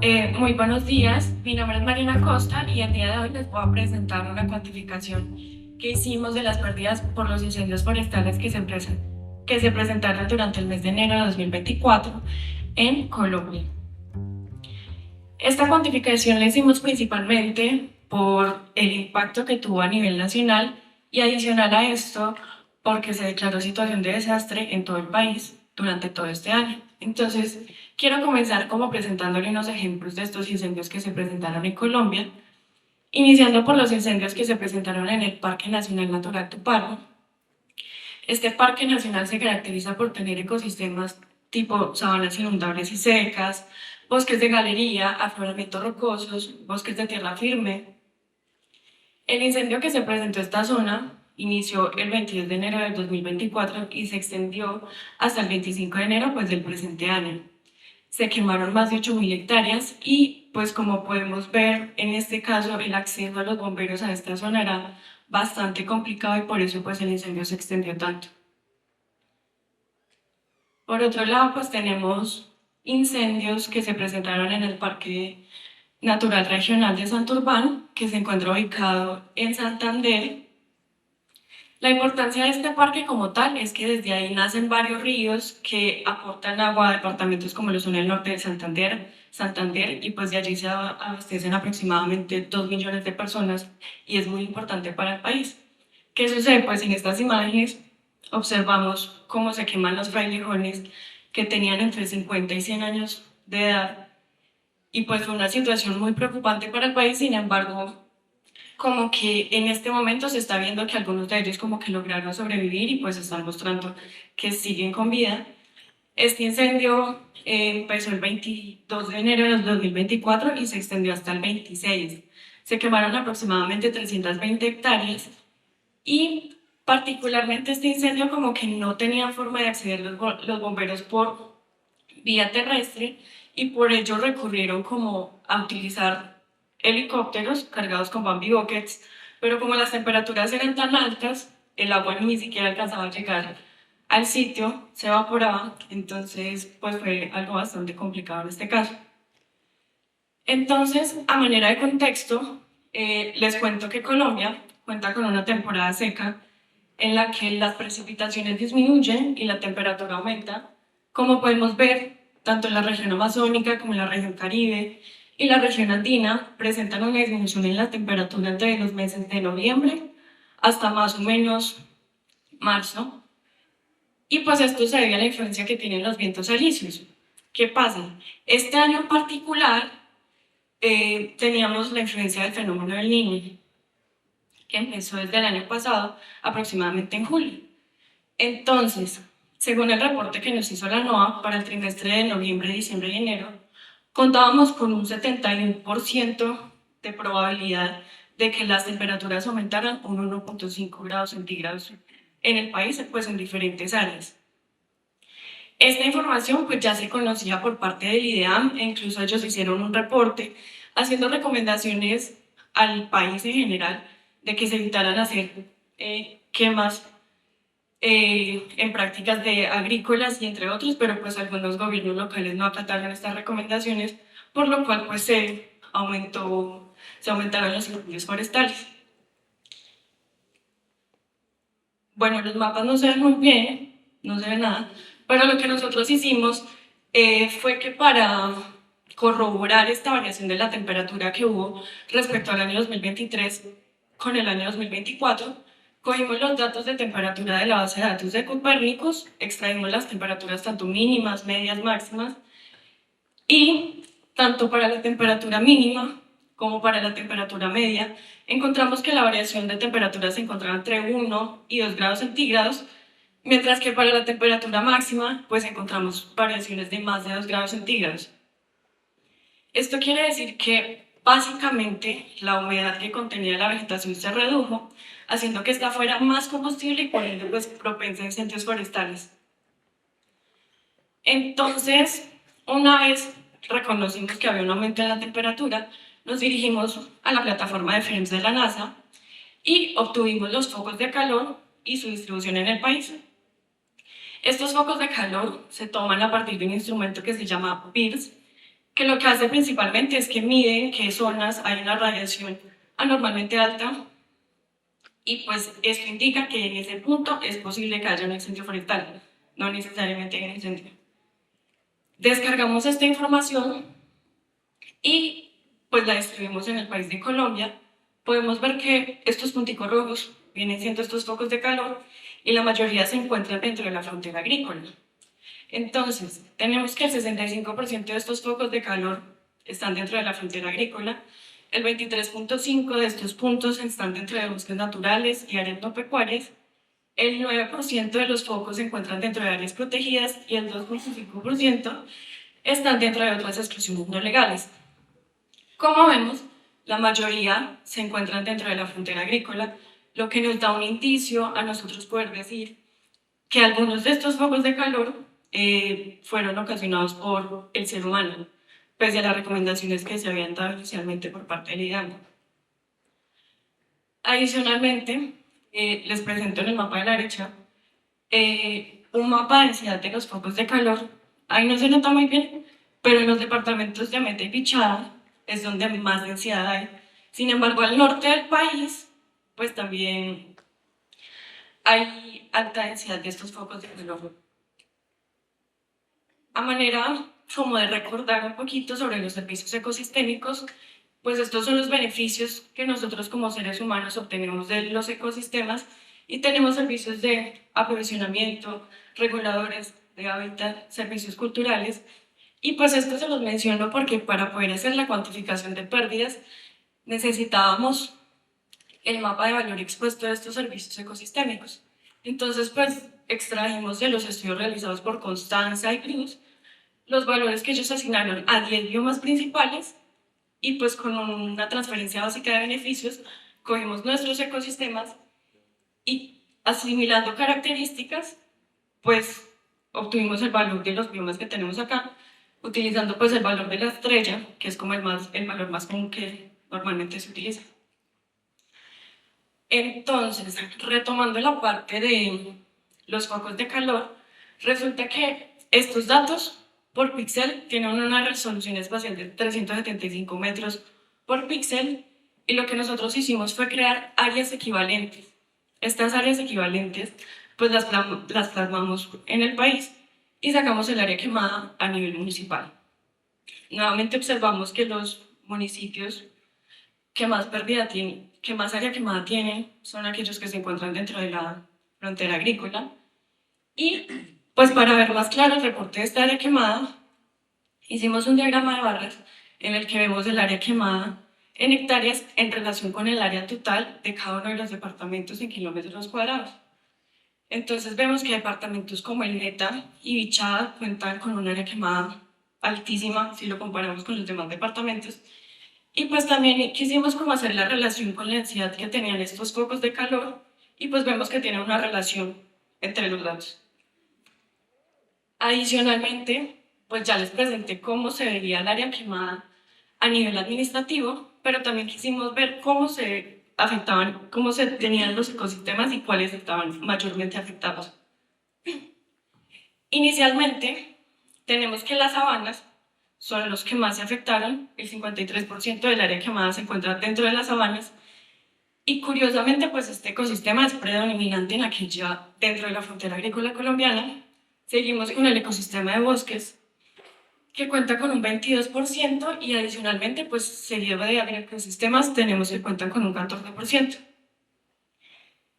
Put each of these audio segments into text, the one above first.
Muy buenos días, mi nombre es Mariana Costa y el día de hoy les voy a presentar una cuantificación que hicimos de las pérdidas por los incendios forestales que se presentaron durante el mes de enero de 2024 en Colombia. Esta cuantificación la hicimos principalmente por el impacto que tuvo a nivel nacional y adicional a esto porque se declaró situación de desastre en todo el país durante todo este año. Entonces, quiero comenzar como presentándole unos ejemplos de estos incendios que se presentaron en Colombia, iniciando por los incendios que se presentaron en el Parque Nacional Natural Tuparo. Este parque nacional se caracteriza por tener ecosistemas tipo sabanas inundables y secas, bosques de galería, afloramientos rocosos, bosques de tierra firme. El incendio que se presentó en esta zona inició el 22 de enero del 2024 y se extendió hasta el 25 de enero pues, del presente año. Se quemaron más de 8.000 hectáreas y pues como podemos ver en este caso el acceso a los bomberos a esta zona era bastante complicado y por eso pues el incendio se extendió tanto. Por otro lado, pues tenemos incendios que se presentaron en el Parque Natural Regional de Santurbán, que se encuentra ubicado en Santander. La importancia de este parque como tal es que desde ahí nacen varios ríos que aportan agua a departamentos como lo son el norte de Santander, y pues de allí se abastecen aproximadamente 2 millones de personas y es muy importante para el país. ¿Qué sucede? Pues en estas imágenes observamos cómo se queman los frailejones que tenían entre 50 y 100 años de edad y pues fue una situación muy preocupante para el país. Sin embargo, como que en este momento se está viendo que algunos de ellos como que lograron sobrevivir y pues están mostrando que siguen con vida. Este incendio empezó el 22 de enero de 2024 y se extendió hasta el 26. Se quemaron aproximadamente 320 hectáreas y particularmente este incendio como que no tenían forma de acceder los bomberos por vía terrestre y por ello recurrieron como a utilizar helicópteros cargados con Bambi Buckets, pero como las temperaturas eran tan altas, el agua ni siquiera alcanzaba a llegar al sitio, se evaporaba, entonces pues fue algo bastante complicado en este caso. Entonces, a manera de contexto, les cuento que Colombia cuenta con una temporada seca en la que las precipitaciones disminuyen y la temperatura aumenta. Como podemos ver, tanto en la región amazónica como en la región caribe y la región andina presentan una disminución en la temperatura entre los meses de noviembre hasta más o menos marzo. Y pues esto se debe a la influencia que tienen los vientos alisios. ¿Qué pasa? Este año en particular teníamos la influencia del fenómeno del Niño, que empezó desde el año pasado, aproximadamente en julio. Entonces, según el reporte que nos hizo la NOAA para el trimestre de noviembre, diciembre y enero, contábamos con un 71% de probabilidad de que las temperaturas aumentaran un 1,5 grados centígrados en el país, pues en diferentes áreas. Esta información pues ya se conocía por parte del IDEAM e incluso ellos hicieron un reporte haciendo recomendaciones al país en general de que se evitaran hacer quemas en prácticas de agrícolas y entre otros, pero pues algunos gobiernos locales no acataron estas recomendaciones, por lo cual pues se aumentaron los incendios forestales. Bueno, los mapas no se ven muy bien, no se ve nada, pero lo que nosotros hicimos fue que para corroborar esta variación de la temperatura que hubo respecto al año 2023 con el año 2024, cogimos los datos de temperatura de la base de datos de Copérnicus, extraímos las temperaturas tanto mínimas, medias, máximas, y tanto para la temperatura mínima como para la temperatura media, encontramos que la variación de temperatura se encontraba entre 1 y 2 grados centígrados, mientras que para la temperatura máxima, pues encontramos variaciones de más de 2 grados centígrados. Esto quiere decir que básicamente la humedad que contenía la vegetación se redujo, haciendo que esta fuera más combustible y por ende pues, propensa a incendios forestales. Entonces, una vez reconocimos que había un aumento en la temperatura, nos dirigimos a la plataforma de FREMS de la NASA y obtuvimos los focos de calor y su distribución en el país. Estos focos de calor se toman a partir de un instrumento que se llama PIRS que lo que hace principalmente es que mide en qué zonas hay una radiación anormalmente alta y pues esto indica que en ese punto es posible que haya un incendio forestal, no necesariamente un incendio. Descargamos esta información y pues la distribuimos en el país de Colombia. Podemos ver que estos punticos rojos vienen siendo estos focos de calor y la mayoría se encuentran dentro de la frontera agrícola. Entonces, tenemos que el 65% de estos focos de calor están dentro de la frontera agrícola, el 23.5% de estos puntos están dentro de bosques naturales y áreas no pecuarias, el 9% de los focos se encuentran dentro de áreas protegidas y el 2.5% están dentro de otras exclusiones no legales. Como vemos, la mayoría se encuentran dentro de la frontera agrícola, lo que nos da un indicio a nosotros poder decir que algunos de estos focos de calor fueron ocasionados por el ser humano, pese a las recomendaciones que se habían dado inicialmente por parte del IDAM. Adicionalmente, les presento en el mapa de la derecha un mapa de densidad de los focos de calor. Ahí no se nota muy bien, pero en los departamentos de Meta y Bichada es donde más densidad hay. Sin embargo, al norte del país, pues también hay alta densidad de estos focos de calor. A manera como de recordar un poquito sobre los servicios ecosistémicos, pues estos son los beneficios que nosotros como seres humanos obtenemos de los ecosistemas y tenemos servicios de aprovisionamiento, reguladores de hábitat, servicios culturales y pues esto se los menciono porque para poder hacer la cuantificación de pérdidas necesitábamos el mapa de valor expuesto de estos servicios ecosistémicos. Entonces pues extrajimos de los estudios realizados por Constanza y Cruz los valores que ellos asignaron a 10 biomas principales y pues con una transferencia básica de beneficios cogimos nuestros ecosistemas y asimilando características pues obtuvimos el valor de los biomas que tenemos acá utilizando pues el valor de la estrella que es como el valor más común que normalmente se utiliza. Entonces, retomando la parte de los focos de calor, resulta que estos datos por píxel tienen una resolución espacial de 375 metros por píxel y lo que nosotros hicimos fue crear áreas equivalentes. Estas áreas equivalentes pues las plasmamos en el país y sacamos el área quemada a nivel municipal. Nuevamente observamos que los municipios que más pérdida tienen, que más área quemada tienen, son aquellos que se encuentran dentro de la frontera agrícola. Y pues para ver más claro el reporte de esta área quemada, hicimos un diagrama de barras en el que vemos el área quemada en hectáreas en relación con el área total de cada uno de los departamentos en kilómetros cuadrados. Entonces vemos que departamentos como el Meta y Bichada cuentan con un área quemada altísima si lo comparamos con los demás departamentos. Y pues también quisimos como hacer la relación con la densidad que tenían estos focos de calor y pues vemos que tiene una relación entre los datos. Adicionalmente, pues ya les presenté cómo se vería el área quemada a nivel administrativo, pero también quisimos ver cómo se afectaban, cómo se tenían los ecosistemas y cuáles estaban mayormente afectados. Inicialmente, tenemos que las sabanas son los que más se afectaron, el 53% del área quemada se encuentra dentro de las sabanas y curiosamente pues este ecosistema es predominante en aquella dentro de la frontera agrícola colombiana. Seguimos con el ecosistema de bosques que cuenta con un 22% y adicionalmente pues seguido de agroecosistemas tenemos que cuentan con un 14%.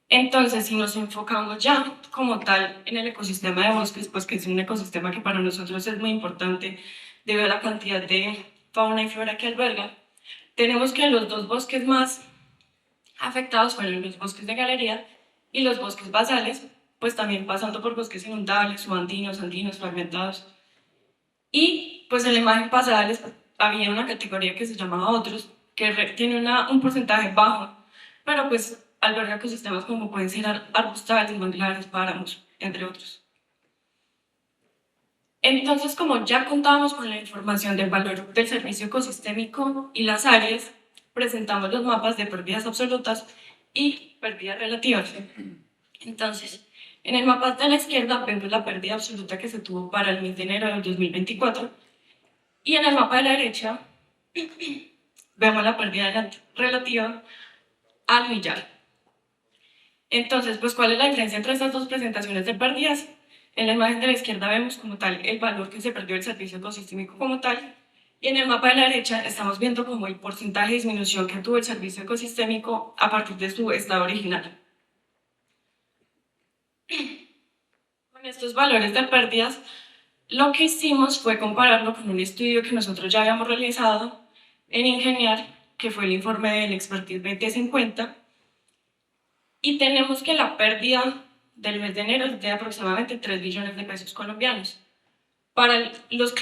Entonces, si nos enfocamos ya como tal en el ecosistema de bosques, pues que es un ecosistema que para nosotros es muy importante debido a la cantidad de fauna y flora que alberga, tenemos que los dos bosques más afectados fueron los bosques de galería y los bosques basales, pues también pasando por bosques inundables, subandinos, andinos, fragmentados. Y pues en la imagen pasada había una categoría que se llamaba otros, que tiene un porcentaje bajo, pero pues alberga ecosistemas como pueden ser arbustales, manglares, páramos, entre otros. Entonces, como ya contábamos con la información del valor del servicio ecosistémico y las áreas, presentamos los mapas de pérdidas absolutas y pérdidas relativas. Entonces, en el mapa de la izquierda vemos la pérdida absoluta que se tuvo para el mes de enero del 2024 Y en el mapa de la derecha vemos la pérdida relativa al millar. Entonces, pues, ¿cuál es la diferencia entre estas dos presentaciones de pérdidas? En la imagen de la izquierda vemos como tal el valor que se perdió del servicio ecosistémico como tal, y en el mapa de la derecha estamos viendo como el porcentaje de disminución que tuvo el servicio ecosistémico a partir de su estado original. Con estos valores de pérdidas, lo que hicimos fue compararlo con un estudio que nosotros ya habíamos realizado en Ingeniar, que fue el informe del Expertise 2050, y tenemos que la pérdida del mes de enero es de aproximadamente 3 billones de pesos colombianos. Para los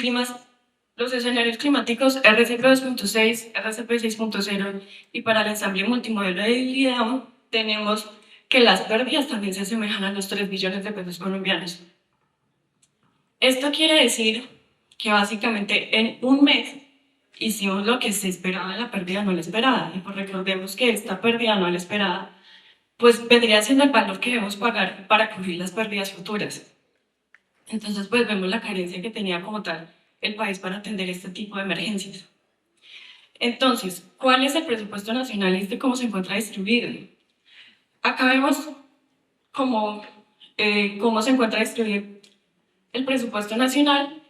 escenarios climáticos RCP 2.6, RCP 6.0 y para el ensamble multimodelo de IDAO, tenemos que las pérdidas también se asemejan a los 3 billones de pesos colombianos. Esto quiere decir que básicamente en un mes hicimos lo que se esperaba de la pérdida no la esperada. Y pues recordemos que esta pérdida no la esperada pues vendría siendo el valor que debemos pagar para cubrir las pérdidas futuras. Entonces, pues vemos la carencia que tenía como tal el país para atender este tipo de emergencias. Entonces, ¿cuál es el presupuesto nacional y cómo se encuentra distribuido? Acá vemos cómo se encuentra distribuido el presupuesto nacional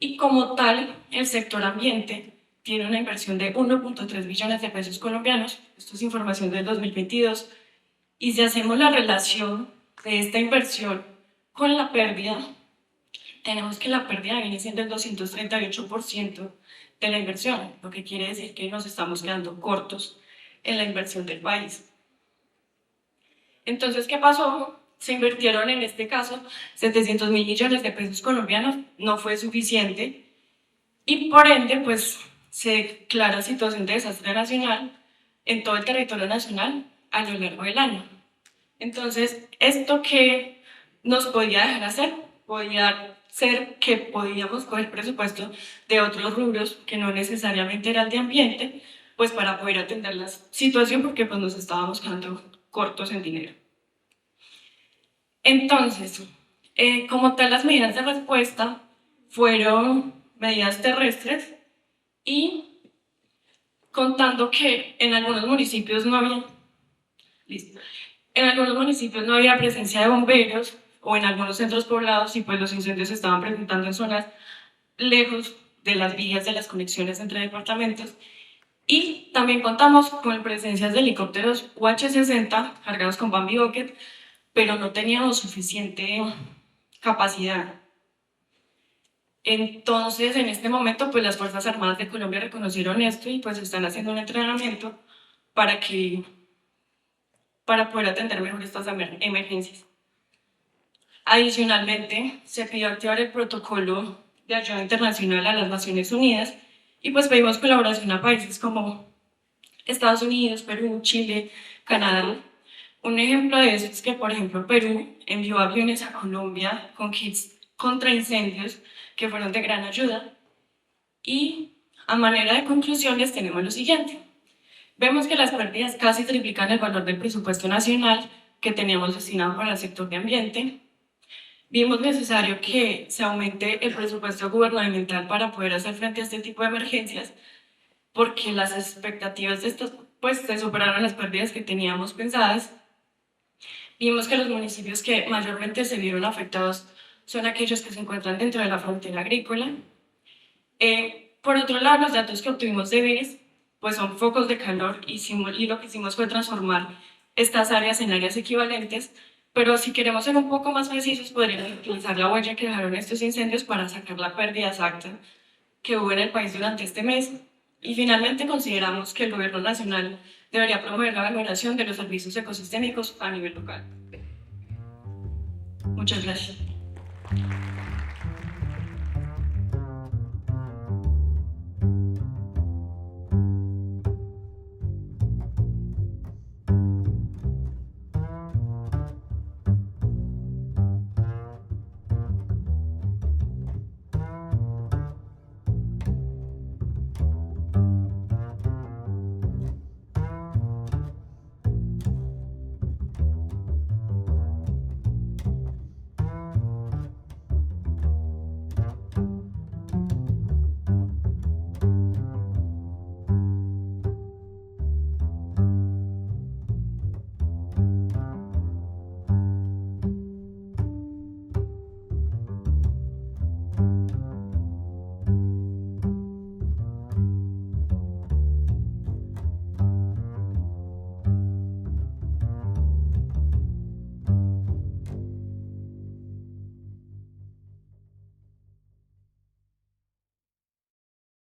y como tal el sector ambiente tiene una inversión de 1.3 billones de pesos colombianos. Esto es información del 2022. Y si hacemos la relación de esta inversión con la pérdida, tenemos que la pérdida viene siendo el 238% de la inversión, lo que quiere decir que nos estamos quedando cortos en la inversión del país. Entonces, ¿qué pasó? Se invirtieron en este caso 700 mil millones de pesos colombianos, no fue suficiente y por ende, pues se declara situación de desastre nacional en todo el territorio nacional a lo largo del año. Entonces, ¿esto qué nos podía dejar hacer? Podía ser que podíamos coger presupuesto de otros rubros que no necesariamente era el de ambiente, pues para poder atender la situación porque pues nos estábamos quedando cortos en dinero. Entonces, como tal, las medidas de respuesta fueron medidas terrestres y contando que en algunos municipios no había, listo, en algunos municipios no había presencia de bomberos o en algunos centros poblados y pues los incendios se estaban presentando en zonas lejos de las vías de las conexiones entre departamentos y también contamos con presencias de helicópteros UH-60 cargados con Bambi Bucket, pero no teníamos suficiente capacidad. Entonces, en este momento, pues las Fuerzas Armadas de Colombia reconocieron esto y pues están haciendo un entrenamiento para poder atender mejor estas emergencias. Adicionalmente, se pidió activar el protocolo de ayuda internacional a las Naciones Unidas y pues pedimos colaboración a países como Estados Unidos, Perú, Chile, Canadá. Un ejemplo de eso es que, por ejemplo, Perú envió aviones a Colombia con kits contra incendios que fueron de gran ayuda. Y a manera de conclusiones tenemos lo siguiente. Vemos que las pérdidas casi triplican el valor del presupuesto nacional que teníamos destinado para el sector de ambiente. Vimos necesario que se aumente el presupuesto gubernamental para poder hacer frente a este tipo de emergencias, porque las expectativas de estos pues se superaron las pérdidas que teníamos pensadas. Vimos que los municipios que mayormente se vieron afectados son aquellos que se encuentran dentro de la frontera agrícola. Por otro lado, los datos que obtuvimos de BIS pues son focos de calor y lo que hicimos fue transformar estas áreas en áreas equivalentes, pero si queremos ser un poco más precisos, podríamos utilizar la huella que dejaron estos incendios para sacar la pérdida exacta que hubo en el país durante este mes. Y finalmente consideramos que el gobierno nacional debería promover la valoración de los servicios ecosistémicos a nivel local. Muchas gracias.